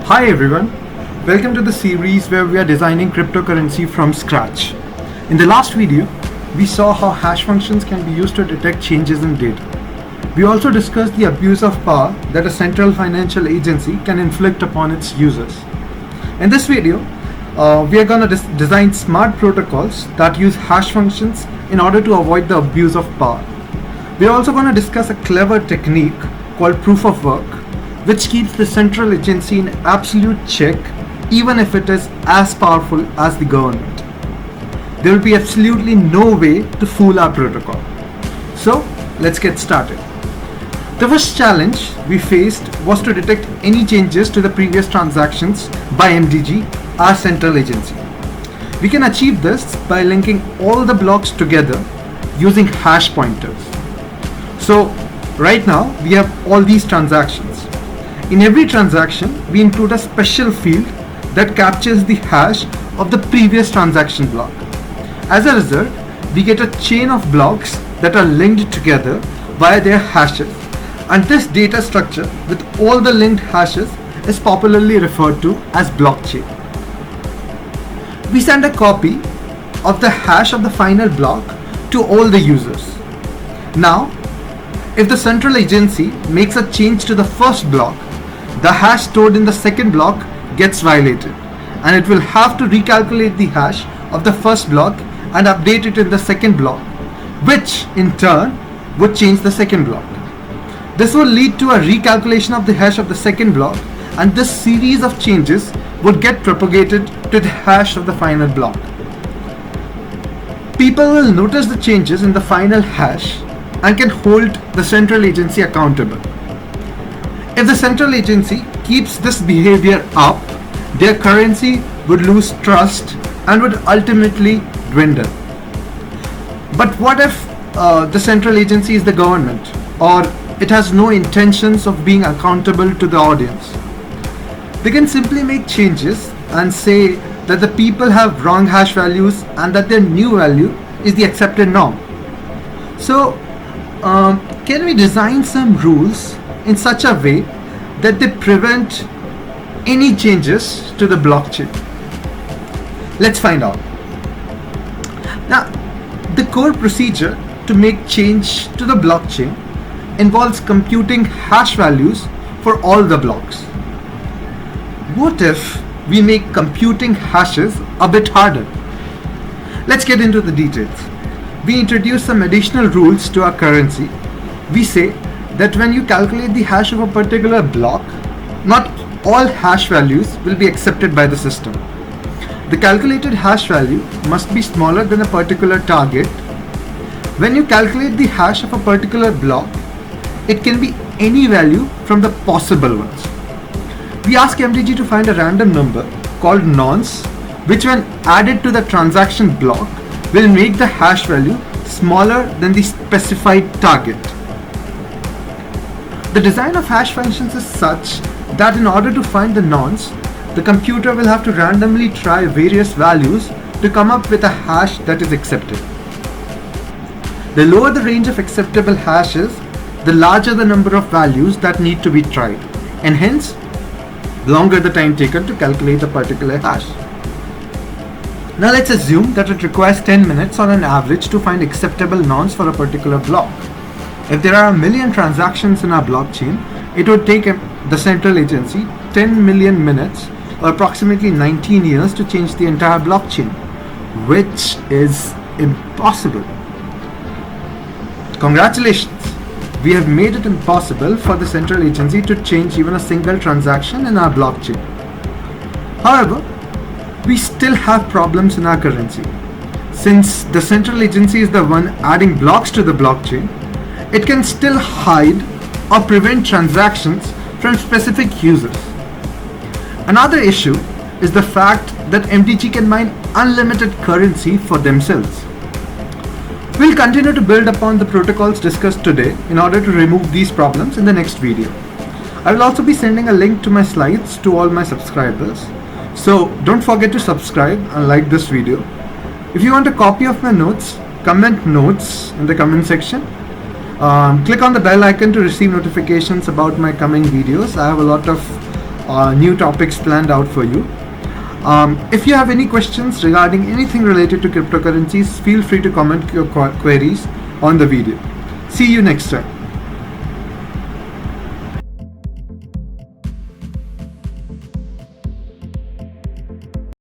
Hi everyone, welcome to the series where we are designing cryptocurrency from scratch. In the last video, we saw how hash functions can be used to detect changes in data. We also discussed the abuse of power that a central financial agency can inflict upon its users. In this video, we are going to design smart protocols that use hash functions in order to avoid the abuse of power. We are also going to discuss a clever technique called proof of work, which keeps the central agency in absolute check even if it is as powerful as the government. There will be absolutely no way to fool our protocol. So let's get started. The first challenge we faced was to detect any changes to the previous transactions by MDG, our central agency. We can achieve this by linking all the blocks together using hash pointers. So right now we have all these transactions. In every transaction, we include a special field that captures the hash of the previous transaction block. As a result, we get a chain of blocks that are linked together via their hashes, and this data structure with all the linked hashes is popularly referred to as blockchain. We send a copy of the hash of the final block to all the users. Now, if the central agency makes a change to the first block, the hash stored in the second block gets violated, and it will have to recalculate the hash of the first block and update it in the second block, which in turn would change the second block. This will lead to a recalculation of the hash of the second block, and this series of changes would get propagated to the hash of the final block. People will notice the changes in the final hash and can hold the central agency accountable. If the central agency keeps this behavior up, their currency would lose trust and would ultimately dwindle. But what if the central agency is the government, or it has no intentions of being accountable to the audience? They can simply make changes and say that the people have wrong hash values and that their new value is the accepted norm. So, can we design some rules in such a way that they prevent any changes to the blockchain? Let's find out. Now, the core procedure to make change to the blockchain involves computing hash values for all the blocks. What if we make computing hashes a bit harder? Let's get into the details. We introduce some additional rules to our currency. We say that when you calculate the hash of a particular block, not all hash values will be accepted by the system. The calculated hash value must be smaller than a particular target. When you calculate the hash of a particular block, it can be any value from the possible ones. We ask MDG to find a random number called nonce, which when added to the transaction block will make the hash value smaller than the specified target. The design of hash functions is such that in order to find the nonce, the computer will have to randomly try various values to come up with a hash that is accepted. The lower the range of acceptable hashes, the larger the number of values that need to be tried, and hence, longer the time taken to calculate a particular hash. Now let's assume that it requires 10 minutes on an average to find acceptable nonce for a particular block. If there are 1 million transactions in our blockchain, it would take the central agency 10 million minutes or approximately 19 years to change the entire blockchain, which is impossible. Congratulations! We have made it impossible for the central agency to change even a single transaction in our blockchain. However, we still have problems in our currency. Since the central agency is the one adding blocks to the blockchain, it can still hide or prevent transactions from specific users. Another issue is the fact that MDG can mine unlimited currency for themselves. We'll continue to build upon the protocols discussed today in order to remove these problems in the next video. I will also be sending a link to my slides to all my subscribers. So don't forget to subscribe and like this video. If you want a copy of my notes, comment notes in the comment section. Click on the bell icon to receive notifications about my coming videos. I have a lot of new topics planned out for you. If you have any questions regarding anything related to cryptocurrencies, feel free to comment your queries on the video. See you next time.